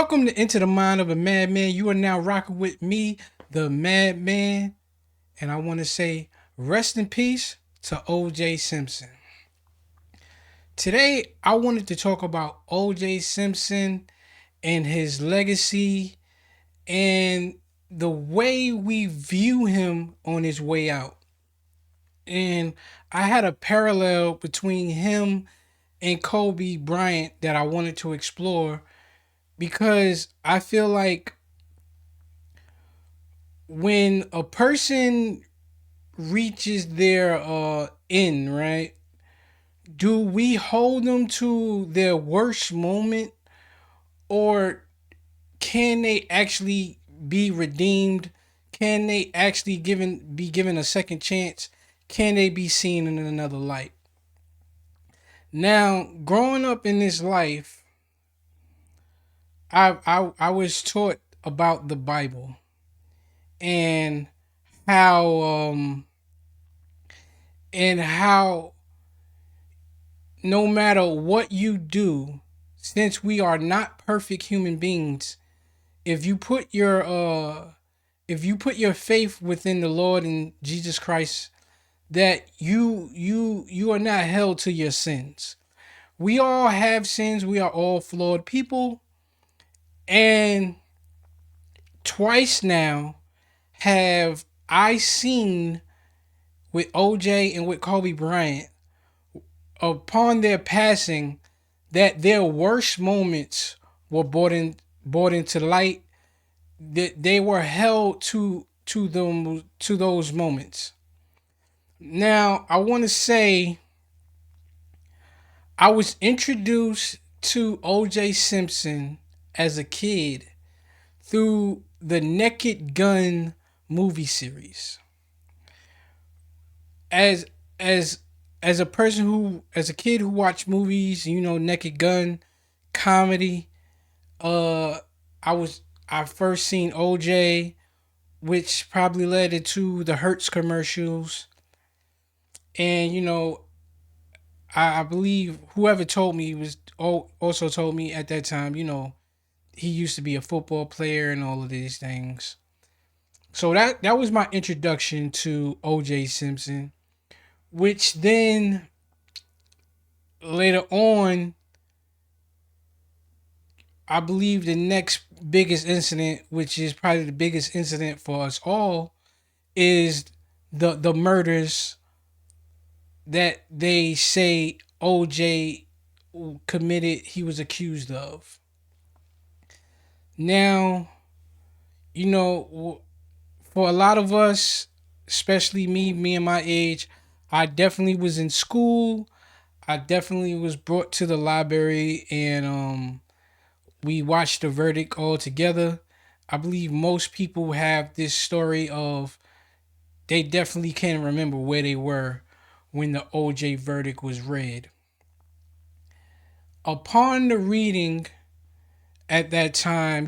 Welcome to Into the Mind of a Madman. You are now rocking with me, the Madman, and I want to say rest in peace to O.J. Simpson. Today, I wanted to talk about O.J. Simpson and his legacy and the way we view him on his way out. And I had a parallel between him and Kobe Bryant that I wanted to explore because I feel like when a person reaches their end, right? Do we hold them to their worst moment, or can they actually be redeemed? Can they actually be given a second chance? Can they be seen in another light? Now, growing up in this life, I was taught about the Bible and how how no matter what you do, since we are not perfect human beings, if you put your faith within the Lord and Jesus Christ, that you are not held to your sins. We all have sins. We are all flawed people, and twice now have I seen with OJ and with Kobe Bryant upon their passing that their worst moments were brought into light, that they were held to those moments. Now, I want to say I was introduced to OJ Simpson as a kid through the Naked Gun movie series. As as as a person who as a kid who watched movies, Naked Gun comedy, uh I was I first seen OJ, which probably led into the Hertz commercials. And I believe whoever told me was also told me at that time, he used to be a football player and all of these things. So that was my introduction to OJ Simpson, which then later on, I believe the next biggest incident, which is probably the biggest incident for us all, is the murders that they say OJ committed, he was accused of. Now, you know, for a lot of us, especially me and my age, I definitely was in school. I definitely was brought to the library, and we watched the verdict all together. I believe most people have this story of they definitely can't remember where they were when the OJ verdict was read. Upon the reading at that time,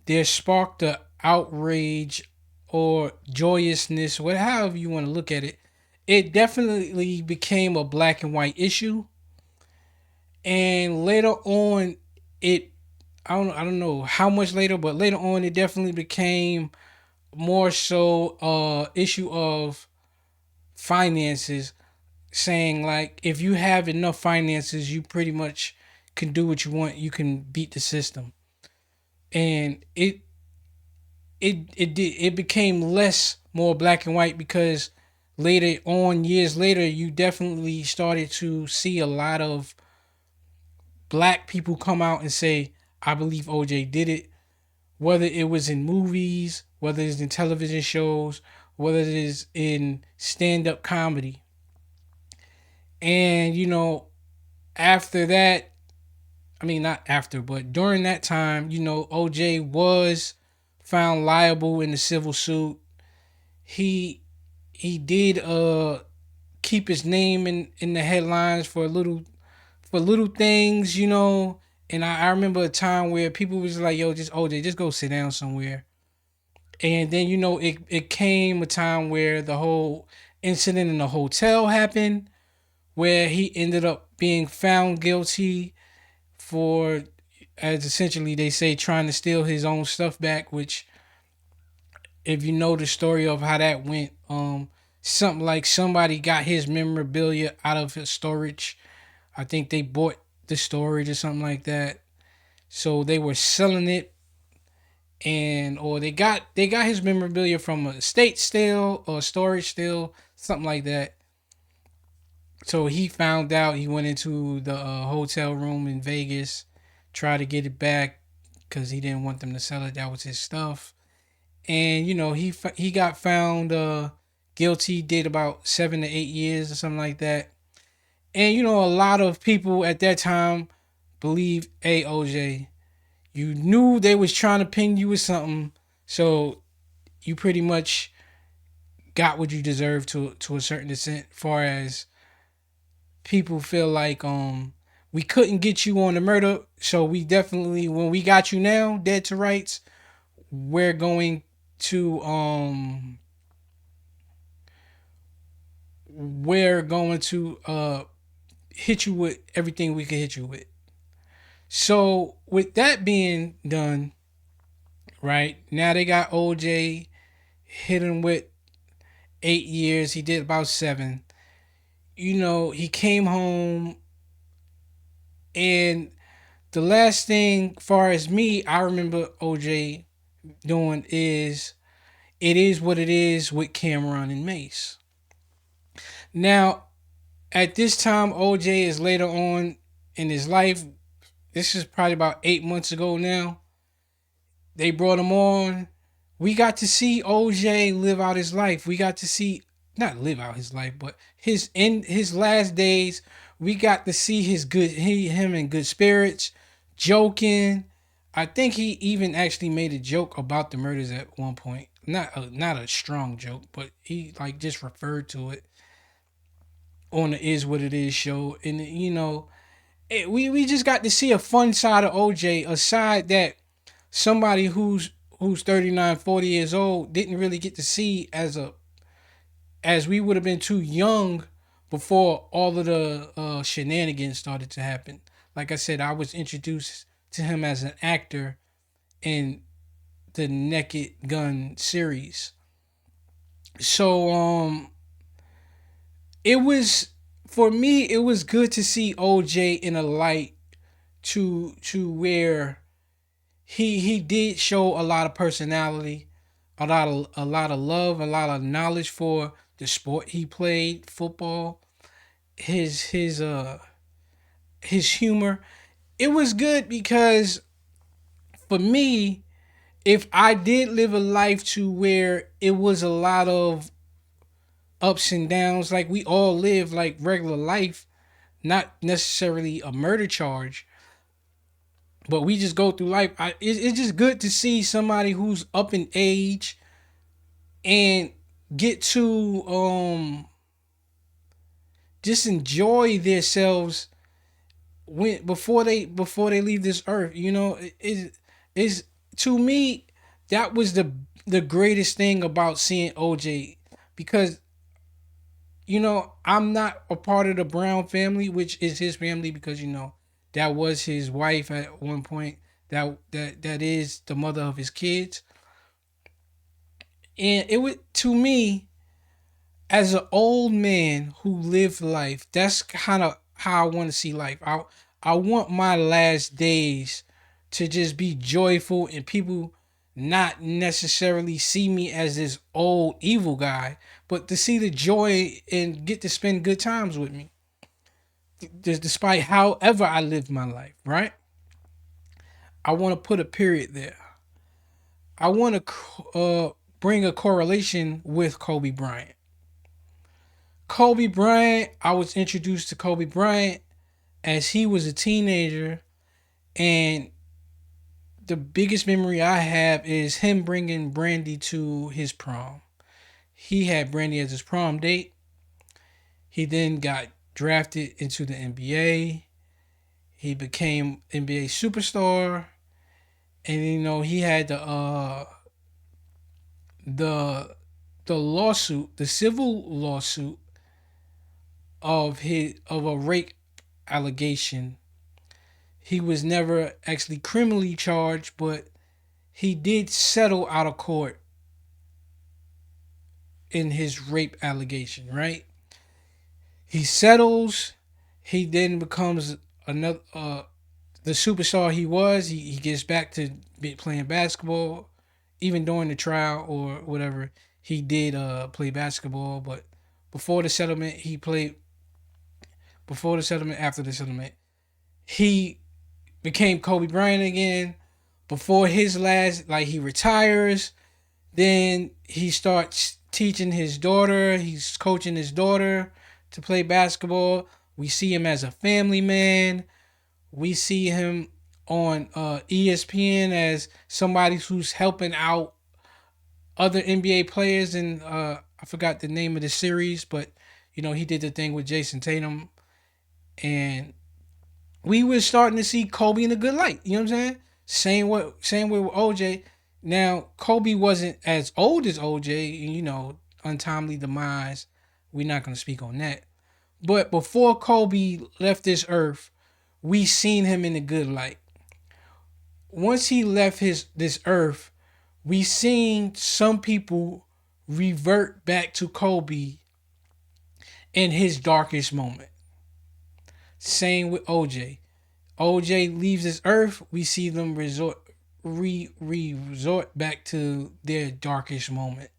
there sparked a outrage or joyousness, whatever you want to look at it. It definitely became a black and white issue, and later on, it I don't know how much later, but later on, it definitely became more so issue of finances, saying like if you have enough finances, you pretty much can do what you want. You can beat the system, and it became less more black and white because later on, years later, you definitely started to see a lot of black people come out and say, "I believe OJ did it." Whether it was in movies, whether it's in television shows, whether it is in stand up comedy. And, after that, I mean, not after, but during that time, OJ was found liable in the civil suit. He he did keep his name in the headlines for little things, And I remember a time where people was like, "Yo, just OJ, just go sit down somewhere." And then it came a time where the whole incident in the hotel happened, where he ended up being found guilty for as essentially they say trying to steal his own stuff back. Which, if you know the story of how that went, something like somebody got his memorabilia out of his storage. I think they bought the storage or something like that. So they were selling it, and or they got his memorabilia from a estate still or storage still, something like that. So he found out. He went into the hotel room in Vegas, tried to get it back because he didn't want them to sell it. That was his stuff, and he got found guilty. Did about 7 to 8 years or something like that. And a lot of people at that time believe, hey OJ, you knew they was trying to ping you with something, so you pretty much got what you deserved to a certain extent. Far as people feel like we couldn't get you on the murder, so we definitely, when we got you now dead to rights, we're going to hit you with everything we can hit you with. So with that being done, right now they got OJ, hit him with 8 years. He did about 7. He came home, and the last thing, far as me, I remember OJ doing is "It Is What It Is" with Cameron and Mace. Now, at this time, OJ is later on in his life. This is probably about 8 months ago now. They brought him on. We got to see OJ live out his life. We got to see, not live out his life, but his last days. We got to see him in good spirits, joking. I think he even actually made a joke about the murders at one point. Not a strong joke, but he like just referred to it on the Is What It Is show. And we just got to see a fun side of OJ, a side that somebody who's 39, 40 years old didn't really get to see, as we would have been too young before all of the shenanigans started to happen. Like I said, I was introduced to him as an actor in the Naked Gun series. So it was, for me, it was good to see OJ in a light to where he did show a lot of personality, a lot of love, a lot of knowledge for the sport he played, football. His humor. It was good because for me, if I did live a life to where it was a lot of ups and downs, like we all live like regular life, not necessarily a murder charge, but we just go through life. It's just good to see somebody who's up in age and get to just enjoy themselves before they leave this earth. It is, to me, that was the greatest thing about seeing OJ, because I'm not a part of the Brown family, which is his family, because that was his wife at one point. That is the mother of his kids. And it would, to me, as an old man who lived life, that's kind of how I want to see life. I want my last days to just be joyful, and people not necessarily see me as this old evil guy, but to see the joy and get to spend good times with me, despite however I lived my life. Right? I want to put a period there. I want to bring a correlation with Kobe Bryant. Kobe Bryant, I was introduced to Kobe Bryant as he was a teenager, and the biggest memory I have is him bringing Brandy to his prom. He had Brandy as his prom date. He then got drafted into the NBA. He became NBA superstar, and he had the the lawsuit, the civil lawsuit of a rape allegation. He was never actually criminally charged, but he did settle out of court in his rape allegation, right? He settles. He then becomes another the superstar he was. He gets back to playing basketball, even during the trial or whatever. He did play basketball, but before the settlement, he played. Before the settlement, after the settlement, he became Kobe Bryant again. Before his last, like he retires, then he starts teaching his daughter. He's coaching his daughter to play basketball. We see him as a family man. We see him on ESPN as somebody who's helping out other NBA players. And I forgot the name of the series, but he did the thing with Jason Tatum, and we were starting to see Kobe in a good light. You know what I'm saying? Same way with OJ. Now Kobe wasn't as old as OJ, untimely demise. We're not gonna speak on that. But before Kobe left this earth, we seen him in a good light. Once he left this earth, we seen some people revert back to Kobe in his darkest moment. Same with OJ. OJ leaves this earth, we see them resort back to their darkest moment.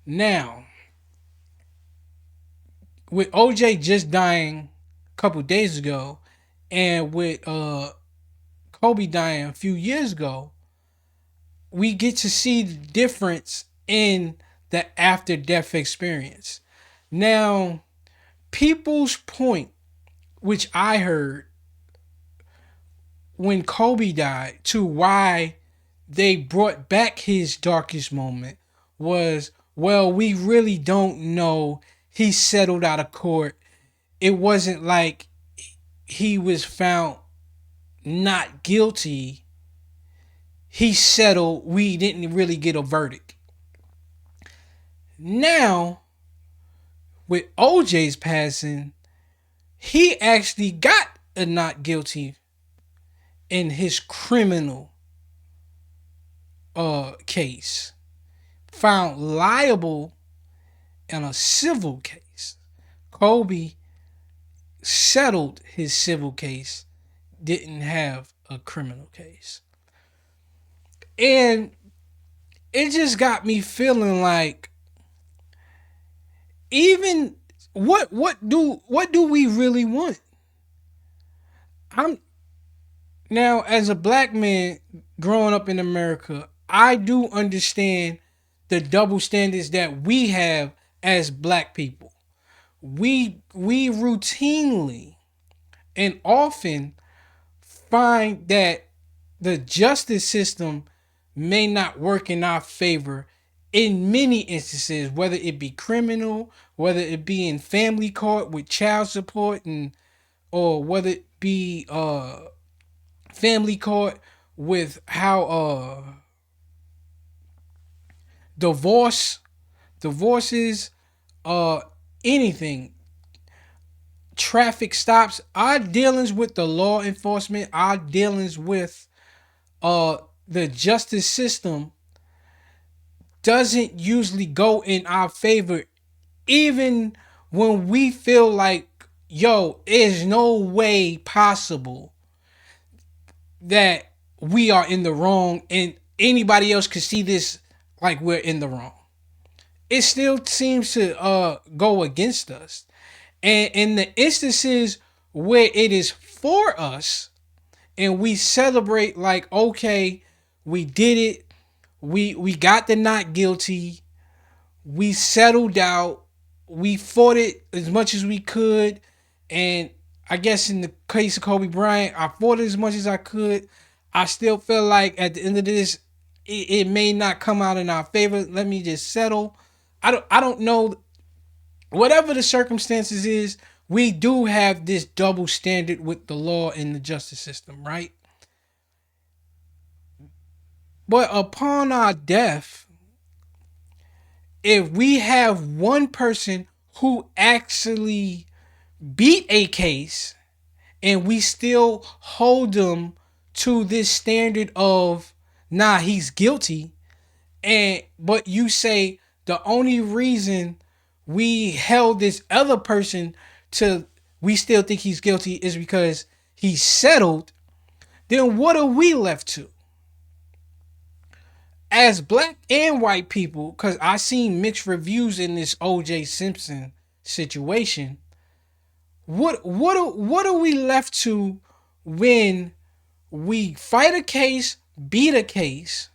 Now, with OJ just dying a couple days ago, and with Kobe dying a few years ago, we get to see the difference in the after death experience. Now, people's point, which I heard when Kobe died, to why they brought back his darkest moment was, well, we really don't know. He settled out of court. It wasn't like he was found not guilty. He settled. We didn't really get a verdict. Now, with OJ's passing, he actually got a not guilty in his criminal case, found liable in a civil case. Kobe settled his civil case, didn't have a criminal case. And it just got me feeling like, even what do we really want? I'm Now, as a black man growing up in America, I do understand the double standards that we have as black people. We routinely and often find that the justice system may not work in our favor in many instances, whether it be criminal, whether it be in family court with child support, and or whether it be family court with how divorce divorces, uh anything, traffic stops, our dealings with the law enforcement, our dealings with uh the justice system doesn't usually go in our favor, even when we feel like, yo, there's no way possible that we are in the wrong and anybody else could see this like we're in the wrong. It still seems to go against us. And in the instances where it is for us and we celebrate, like, okay, we did it, we got the not guilty, we settled out, we fought it as much as we could, and I guess in the case of Kobe Bryant, I fought it as much as I could. I still feel like at the end of this, it may not come out in our favor. Let me just settle. I don't know. Whatever the circumstances is, we do have this double standard with the law and the justice system, right? But upon our death, if we have one person who actually beat a case and we still hold him to this standard of, nah, he's guilty. And but you say the only reason we held this other person to, we still think he's guilty, is because he's settled. Then what are we left to as black and white people? Because I seen mixed reviews in this OJ Simpson situation. What are we left to when we fight a case, beat a case?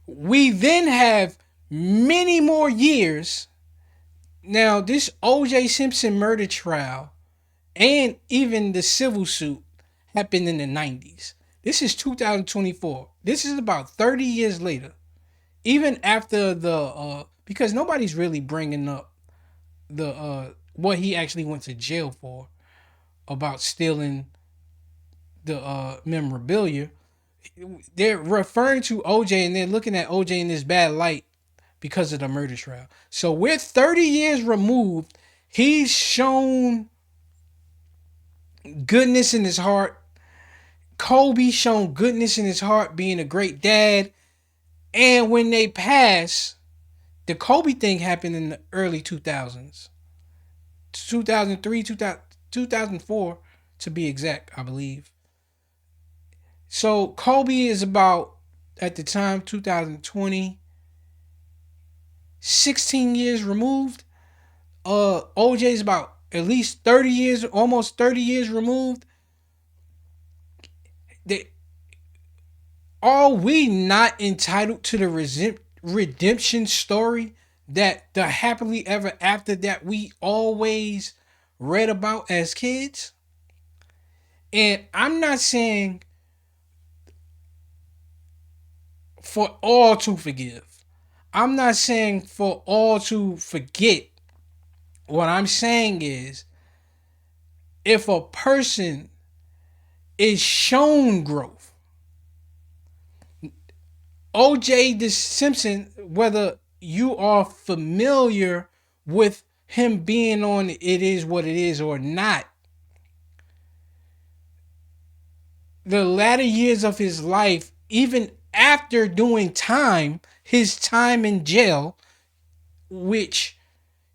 We then have many more years. Now, this OJ Simpson murder trial and even the civil suit happened in the 90s. This is 2024. This is about 30 years later. Even after because nobody's really bringing up the what he actually went to jail for about stealing the memorabilia. They're referring to OJ and they're looking at OJ in this bad light because of the murder trial. So we're 30 years removed. He's shown goodness in his heart. Kobe shown goodness in his heart, being a great dad. And when they pass, the Kobe thing happened in the early 2000s. 2003, 2004 to be exact, I believe. So Kobe is about, at the time, 2020, 16 years removed. OJ is about at least 30 years, almost 30 years removed. They, are we not entitled to the redemption story, that the happily ever after that we always read about as kids? And I'm not saying for all to forgive. I'm not saying for all to forget. What I'm saying is, if a person is shown growth, OJ the Simpson, whether you are familiar with him being on It Is What It Is or not, the latter years of his life, even after doing time, his time in jail, which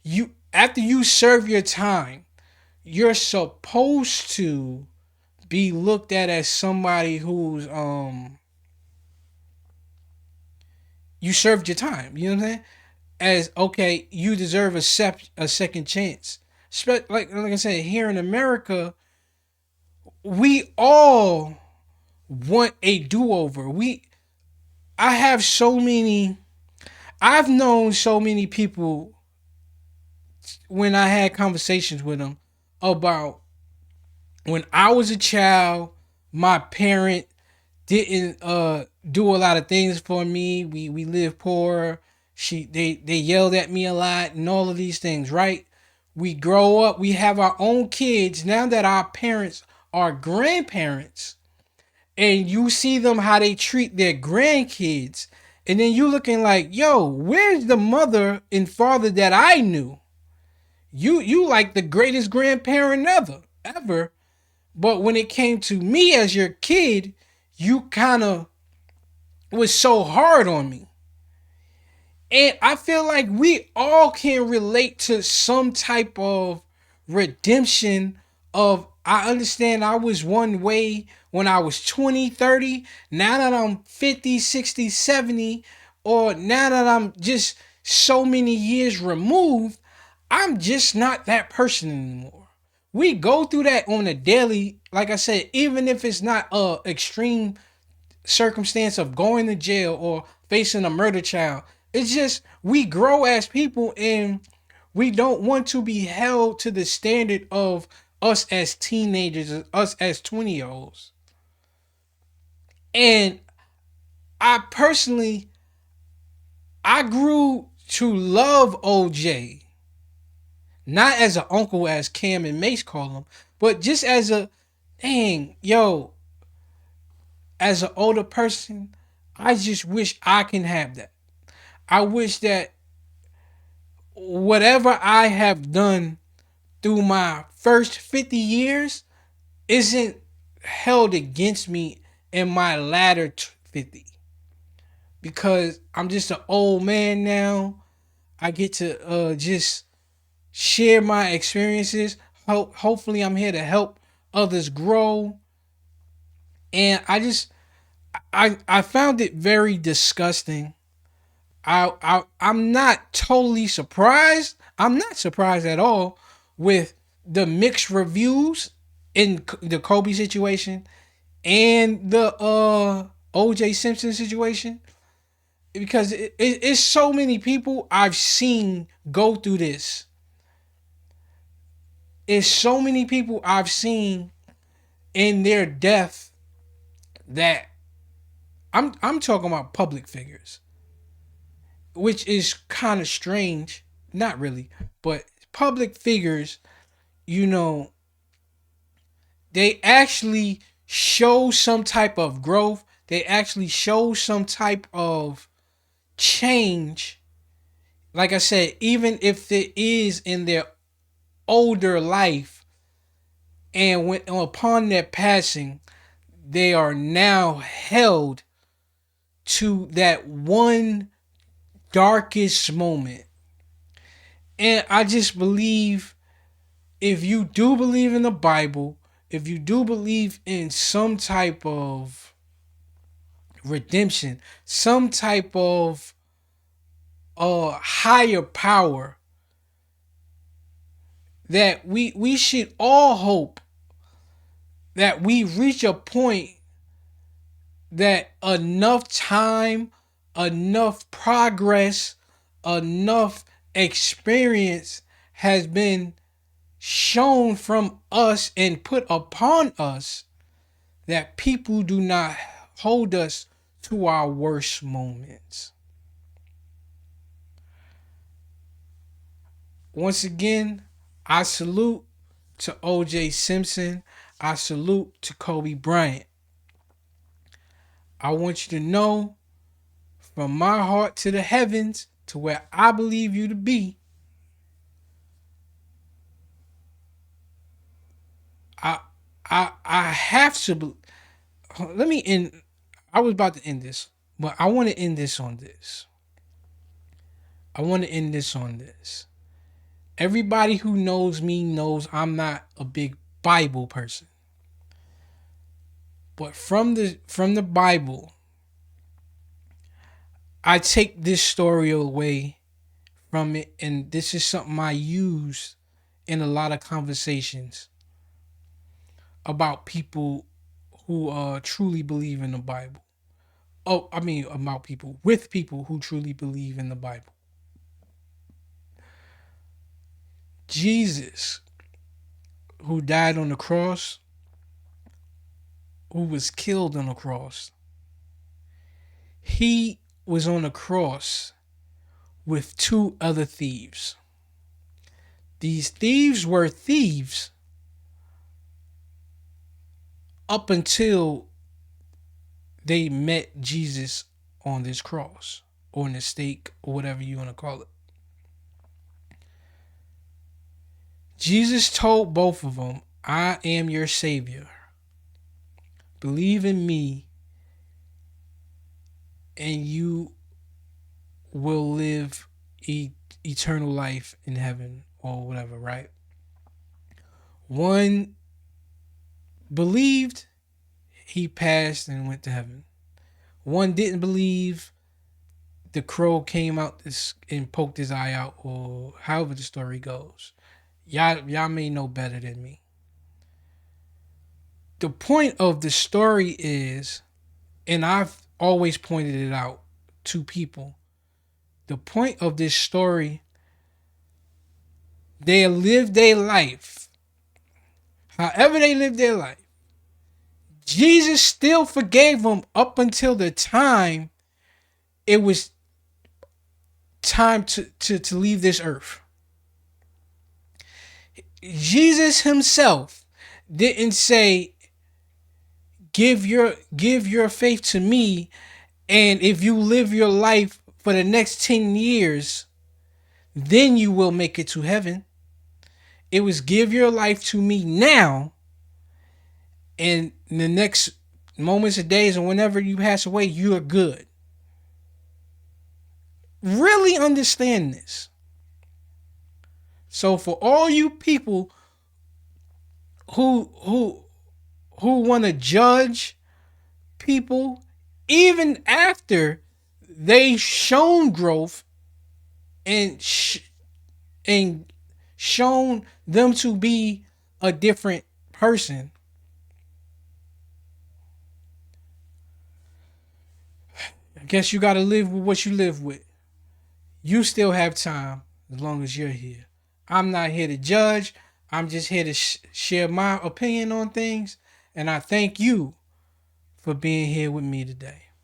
you, after you serve your time, you're supposed to be looked at as somebody who's you served your time. You know what I'm saying? As, okay, you deserve a second chance. Like I said, here in America, we all want a do-over. I have so many. I've known so many people when I had conversations with them about when I was a child, my parent didn't do a lot of things for me. We lived poor. They yelled at me a lot and all of these things, right? We grow up, we have our own kids. Now that our parents are grandparents, and you see them how they treat their grandkids, and then you looking like, yo, where's the mother and father that I knew? You like the greatest grandparent ever. But when it came to me as your kid, you kind of was so hard on me. And I feel like we all can relate to some type of redemption of, I understand I was one way when I was 20, 30. Now that I'm 50, 60, 70, or now that I'm just so many years removed, I'm just not that person anymore. We go through that on a daily, like I said, even if it's not a extreme circumstance of going to jail or facing a murder trial. It's just we grow as people, and we don't want to be held to the standard of us as teenagers, us as 20-year-olds. And I personally, I grew to love OJ, not as an uncle as Cam and Mace call him, but just as a, dang, yo, as an older person, I just wish I can have that. I wish that whatever I have done through my first 50 years isn't held against me in my latter 50, because I'm just an old man now. I get to just share my experiences. Hopefully, I'm here to help others grow. And I found it very disgusting. I'm not totally surprised. I'm not surprised at all with the mixed reviews in the Kobe situation and the OJ Simpson situation, because it's so many people I've seen go through this. It's so many people I've seen in their death that I'm talking about public figures, which is kind of strange. Not really, but public figures, you know, they actually show some type of growth. They actually show some type of change. Like I said, even if it is in their older life, and when upon their passing, they are now held to that one darkest moment. And I just believe, if you do believe in the Bible, if you do believe in some type of redemption, some type of higher power, that we should all hope that we reach a point that enough time, enough progress, enough experience has been shown from us and put upon us, that people do not hold us to our worst moments. Once again, I salute to OJ Simpson. I salute to Kobe Bryant. I want you to know, from my heart to the heavens, to where I believe you to be, I I have to. Let me end. I was about to end this, but I want to end this on this. I want to end this on this. Everybody who knows me knows I'm not a big Bible person. But from the Bible, I take this story away from it, and this is something I use in a lot of conversations about people who truly believe in the Bible. Oh, I mean, about people, with people who truly believe in the Bible. Jesus, who died on the cross, who was killed on the cross, he was on the cross with two other thieves. These thieves were thieves up until they met Jesus on this cross, or on the stake, or whatever you want to call it. Jesus told both of them, I am your Savior. Believe in me, and you will live eternal life in heaven, or whatever, right? One believed, he passed and went to heaven. One didn't believe, the crow came out and poked his eye out, or however the story goes. Y'all may know better than me. The point of the story is, and I've always pointed it out to people, the point of this story, they lived their life. However they lived their life, Jesus still forgave them up until the time it was time to leave this earth. Jesus himself didn't say, give your faith to me, and if you live your life for the next 10 years, then you will make it to heaven. It was give your life to me now, and in the next moments of days, and whenever you pass away, you are good. Really understand this. So for all you people who who who want to judge people even after they shown growth and and shown them to be a different person, I guess you got to live with what you live with. You still have time as long as you're here. I'm not here to judge. I'm just here to share my opinion on things. And I thank you for being here with me today.